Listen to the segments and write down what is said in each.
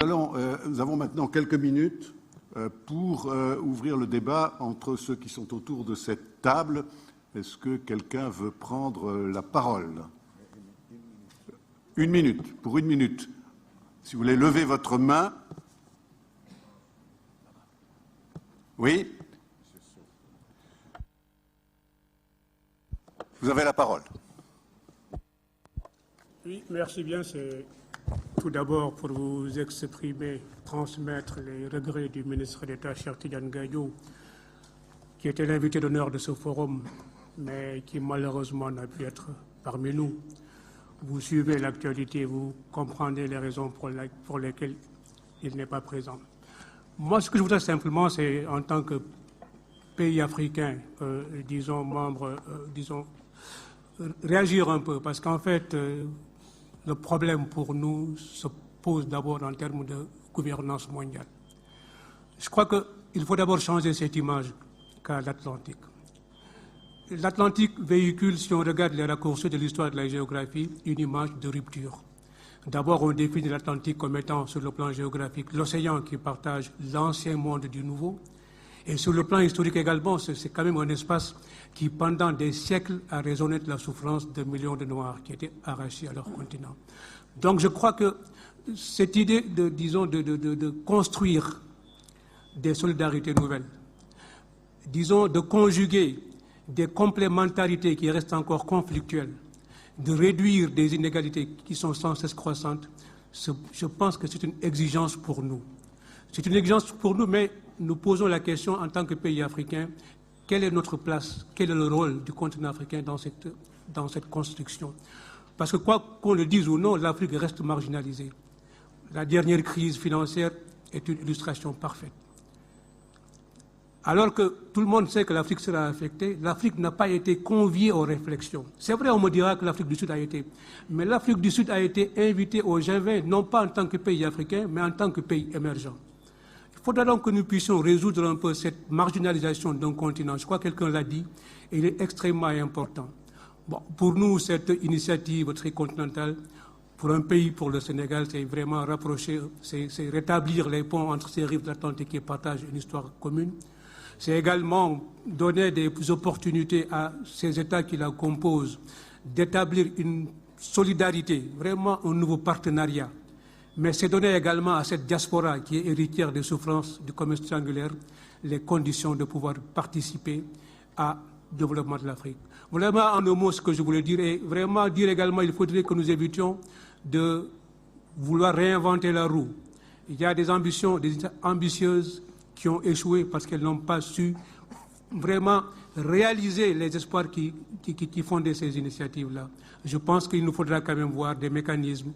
Nous avons maintenant quelques minutes pour ouvrir le débat entre ceux qui sont autour de cette table. Est-ce que quelqu'un veut prendre la parole? Une minute, pour une minute. Si vous voulez lever votre main. Oui? Vous avez la parole. Oui, merci bien. C'est tout d'abord pour vous exprimer, transmettre les regrets du ministre d'État, Cheikh Tidiane Gadio, qui était l'invité d'honneur de ce forum, mais qui malheureusement n'a pu être parmi nous. Vous suivez l'actualité, vous comprenez les raisons pour lesquelles il n'est pas présent. Moi, ce que je voudrais simplement, c'est en tant que pays africain, disons, membre, réagir un peu, parce qu'en fait, le problème pour nous se pose d'abord en termes de gouvernance mondiale. Je crois qu'il faut d'abord changer cette image qu'a l'Atlantique. L'Atlantique véhicule, si on regarde les raccourcis de l'histoire de la géographie, une image de rupture. D'abord, on définit l'Atlantique comme étant, sur le plan géographique, l'océan qui partage l'ancien monde du nouveau. Et sur le plan historique également, c'est quand même un espace qui, pendant des siècles, a résonné de la souffrance de millions de Noirs qui étaient arrachés à leur continent. Donc je crois que cette idée de construire des solidarités nouvelles, disons de conjuguer des complémentarités qui restent encore conflictuelles, de réduire des inégalités qui sont sans cesse croissantes, je pense que c'est une exigence pour nous. C'est une exigence pour nous, mais nous posons la question en tant que pays africain, quelle est notre place, quel est le rôle du continent africain dans cette construction? Parce que quoi qu'on le dise ou non, l'Afrique reste marginalisée. La dernière crise financière est une illustration parfaite. Alors que tout le monde sait que l'Afrique sera affectée, l'Afrique n'a pas été conviée aux réflexions. C'est vrai, on me dira que l'Afrique du Sud a été, mais l'Afrique du Sud a été invitée au G20, non pas en tant que pays africain, mais en tant que pays émergent. Il faudra donc que nous puissions résoudre un peu cette marginalisation d'un continent. Je crois que quelqu'un l'a dit, et il est extrêmement important. Bon, pour nous, cette initiative tricontinentale, pour un pays, pour le Sénégal, c'est vraiment rapprocher, c'est rétablir les ponts entre ces rives de l'Atlantique qui partagent une histoire commune. C'est également donner des opportunités à ces États qui la composent d'établir une solidarité, vraiment un nouveau partenariat. Mais c'est donner également à cette diaspora qui est héritière des souffrances du commerce triangulaire les conditions de pouvoir participer au développement de l'Afrique. Vraiment, en un mot, ce que je voulais dire, et vraiment dire également qu'il faudrait que nous évitions de vouloir réinventer la roue. Il y a des ambitions, des ambitieuses qui ont échoué parce qu'elles n'ont pas su vraiment réaliser les espoirs qui fondaient ces initiatives-là. Je pense qu'il nous faudra quand même voir des mécanismes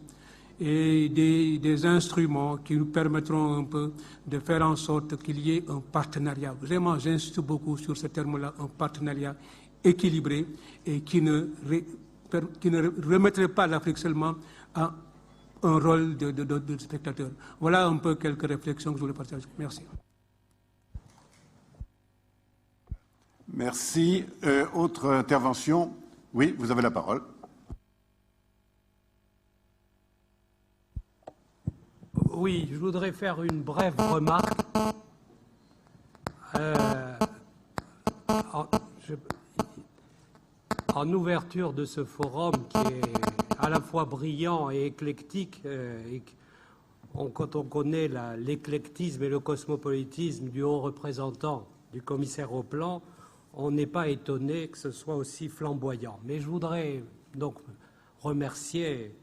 et des instruments qui nous permettront un peu de faire en sorte qu'il y ait un partenariat. Vraiment, j'insiste beaucoup sur ce terme-là, un partenariat équilibré et qui ne remettrait pas l'Afrique seulement à un rôle de spectateur. Voilà un peu quelques réflexions que je voulais partager. Merci. Merci. Autre intervention? Oui, vous avez la parole. Oui, je voudrais faire une brève remarque. En ouverture de ce forum qui est à la fois brillant et éclectique, quand on connaît l'éclectisme et le cosmopolitisme du haut représentant, du commissaire au plan, on n'est pas étonné que ce soit aussi flamboyant. Mais je voudrais donc remercier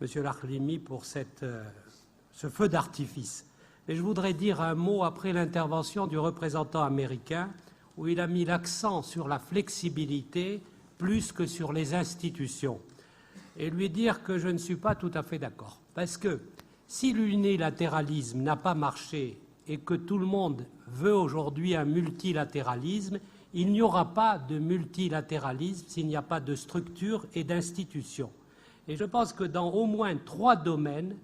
M. Larklimi pour ce feu d'artifice. Et je voudrais dire un mot après l'intervention du représentant américain, où il a mis l'accent sur la flexibilité plus que sur les institutions. Et lui dire que je ne suis pas tout à fait d'accord. Parce que si l'unilatéralisme n'a pas marché et que tout le monde veut aujourd'hui un multilatéralisme, il n'y aura pas de multilatéralisme s'il n'y a pas de structure et d'institutions. Et je pense que dans au moins 3 domaines,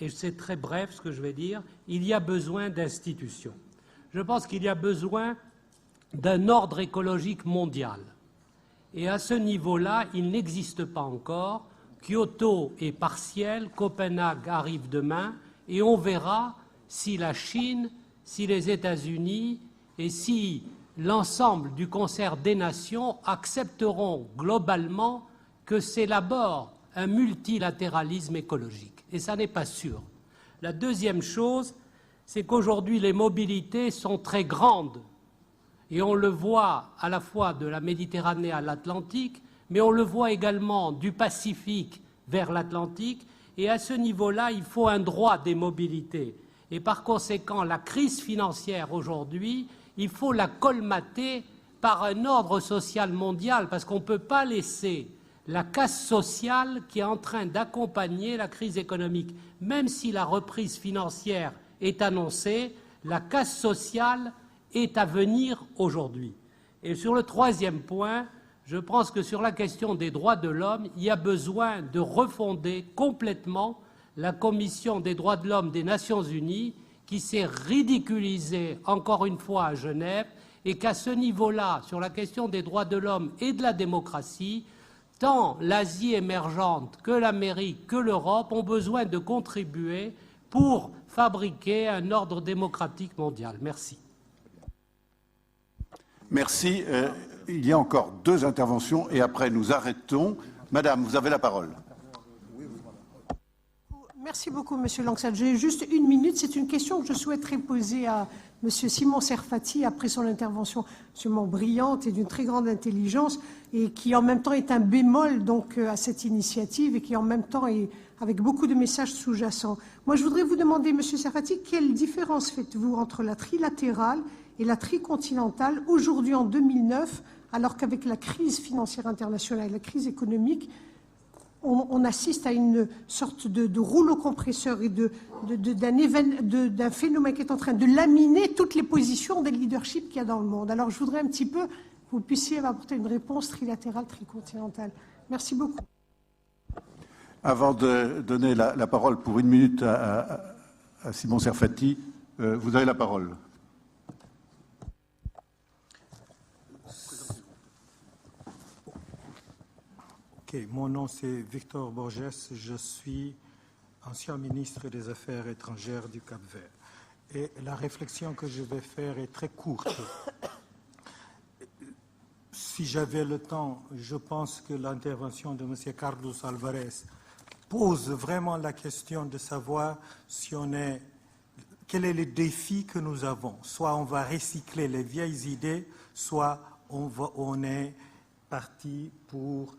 et c'est très bref ce que je vais dire, il y a besoin d'institutions. Je pense qu'il y a besoin d'un ordre écologique mondial. Et à ce niveau-là, il n'existe pas encore. Kyoto est partiel, Copenhague arrive demain, et on verra si la Chine, si les États-Unis et si l'ensemble du concert des nations accepteront globalement que s'élabore un multilatéralisme écologique. Et ça n'est pas sûr. La deuxième chose, c'est qu'aujourd'hui les mobilités sont très grandes. Et on le voit à la fois de la Méditerranée à l'Atlantique, mais on le voit également du Pacifique vers l'Atlantique. Et à ce niveau-là, il faut un droit des mobilités. Et par conséquent, la crise financière aujourd'hui, il faut la colmater par un ordre social mondial, parce qu'on ne peut pas laisser la casse sociale qui est en train d'accompagner la crise économique. Même si la reprise financière est annoncée, la casse sociale est à venir aujourd'hui. Et sur le troisième point, je pense que sur la question des droits de l'homme, il y a besoin de refonder complètement la Commission des droits de l'homme des Nations Unies, qui s'est ridiculisée encore une fois à Genève, et qu'à ce niveau-là, sur la question des droits de l'homme et de la démocratie, tant l'Asie émergente que l'Amérique que l'Europe ont besoin de contribuer pour fabriquer un ordre démocratique mondial. Merci. Merci. Il y a encore 2 interventions et après nous arrêtons. Madame, vous avez la parole. Merci beaucoup, Monsieur Langsat. J'ai juste 1 minute. C'est une question que je souhaiterais poser à Monsieur Simon Serfati après son intervention absolument brillante et d'une très grande intelligence, et qui en même temps est un bémol donc à cette initiative, et qui en même temps est avec beaucoup de messages sous-jacents. Moi, je voudrais vous demander, Monsieur Serfati, quelle différence faites-vous entre la trilatérale et la tricontinentale aujourd'hui en 2009, alors qu'avec la crise financière internationale et la crise économique, on assiste à une sorte de rouleau compresseur et d'un phénomène qui est en train de laminer toutes les positions des leaderships qu'il y a dans le monde. Alors je voudrais un petit peu que vous puissiez m'apporter une réponse trilatérale, tricontinentale. Merci beaucoup. Avant de donner la parole pour 1 minute à Simon Serfati, vous avez la parole. Okay, mon nom c'est Victor Borges, je suis ancien ministre des Affaires étrangères du Cap-Vert. Et la réflexion que je vais faire est très courte. Si j'avais le temps, je pense que l'intervention de M. Carlos Alvarez pose vraiment la question de savoir si quel est le défi que nous avons. Soit on va recycler les vieilles idées, soit on est parti pour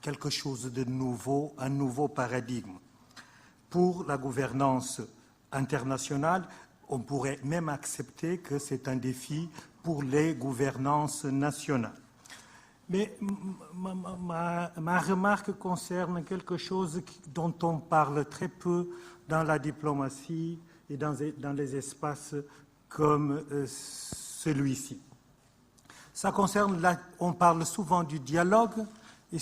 quelque chose de nouveau, un nouveau paradigme. Pour la gouvernance internationale, on pourrait même accepter que c'est un défi pour les gouvernances nationales. Mais ma remarque concerne quelque chose dont on parle très peu dans la diplomatie et dans les espaces comme celui-ci. Ça concerne, on parle souvent du dialogue et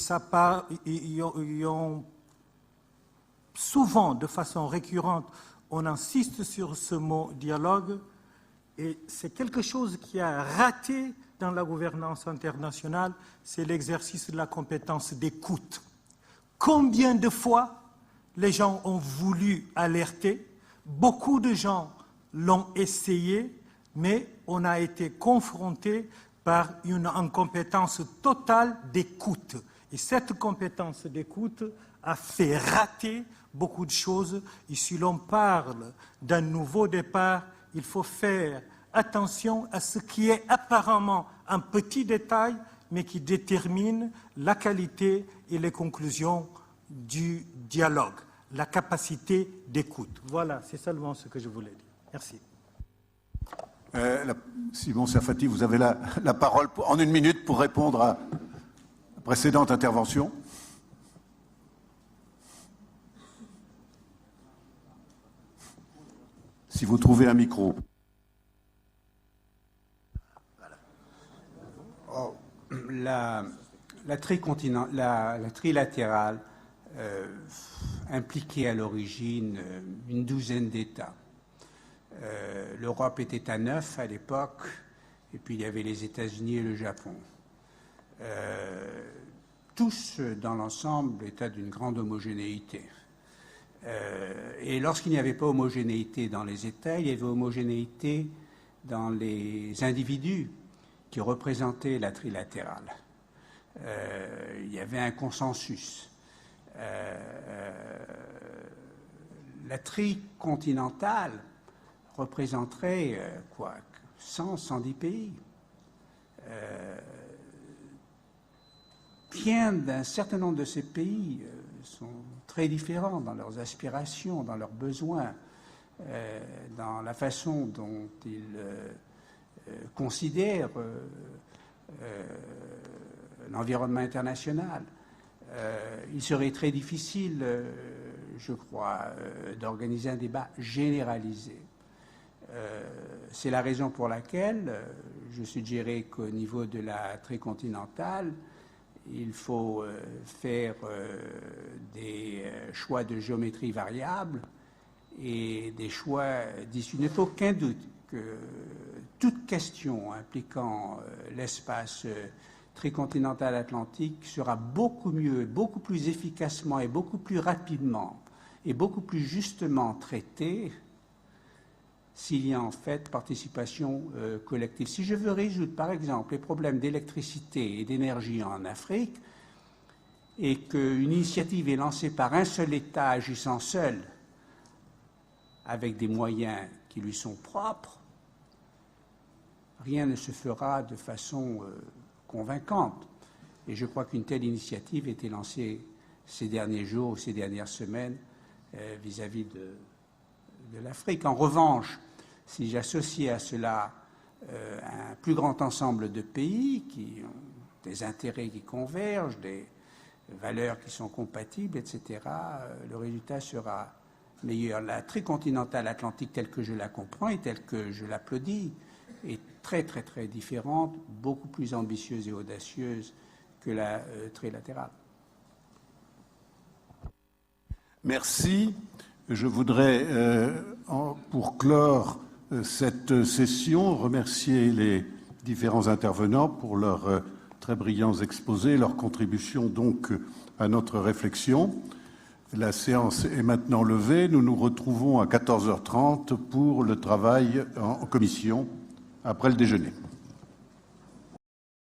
souvent, de façon récurrente, on insiste sur ce mot dialogue, et c'est quelque chose qui a raté dans la gouvernance internationale, c'est l'exercice de la compétence d'écoute. Combien de fois les gens ont voulu alerter, beaucoup de gens l'ont essayé, mais on a été confronté par une incompétence totale d'écoute. Et cette compétence d'écoute a fait rater beaucoup de choses. Et si l'on parle d'un nouveau départ, il faut faire attention à ce qui est apparemment un petit détail, mais qui détermine la qualité et les conclusions du dialogue, la capacité d'écoute. Voilà, c'est seulement ce que je voulais dire. Merci. Simon Serfati, vous avez la parole en 1 minute pour répondre à la précédente intervention. Si vous trouvez un micro. Oh, la trilatérale impliquait à l'origine une douzaine d'États. L'Europe était à 9 à l'époque, et puis il y avait les États-Unis et le Japon. Tous, dans l'ensemble, États d'une grande homogénéité. Et lorsqu'il n'y avait pas homogénéité dans les États, il y avait homogénéité dans les individus qui représentaient la trilatérale. Il y avait un consensus. La tricontinentale représenterait 110 pays. Bien d'un certain nombre de ces pays sont très différents dans leurs aspirations, dans leurs besoins, dans la façon dont ils considèrent l'environnement international. Il serait très difficile, je crois, d'organiser un débat généralisé. C'est la raison pour laquelle je suggérais qu'au niveau de la tricontinentale, il faut faire des choix de géométrie variable et des choix d'issue. Il ne faut aucun doute que toute question impliquant l'espace tricontinental atlantique sera beaucoup mieux, beaucoup plus efficacement et beaucoup plus rapidement et beaucoup plus justement traitée s'il y a en fait participation collective. Si je veux résoudre par exemple les problèmes d'électricité et d'énergie en Afrique et qu'une initiative est lancée par un seul État agissant seul avec des moyens qui lui sont propres, rien ne se fera de façon convaincante. Et je crois qu'une telle initiative a été lancée ces derniers jours ou ces dernières semaines vis-à-vis de l'Afrique. En revanche, si j'associe à cela un plus grand ensemble de pays qui ont des intérêts qui convergent, des valeurs qui sont compatibles, etc., le résultat sera meilleur. La tricontinentale atlantique telle que je la comprends et telle que je l'applaudis est très, très, très différente, beaucoup plus ambitieuse et audacieuse que la trilatérale. Merci. Je voudrais, pour clore cette session, remercier les différents intervenants pour leurs très brillants exposés, leur contribution donc à notre réflexion. La séance est maintenant levée. Nous nous retrouvons à 14h30 pour le travail en commission après le déjeuner.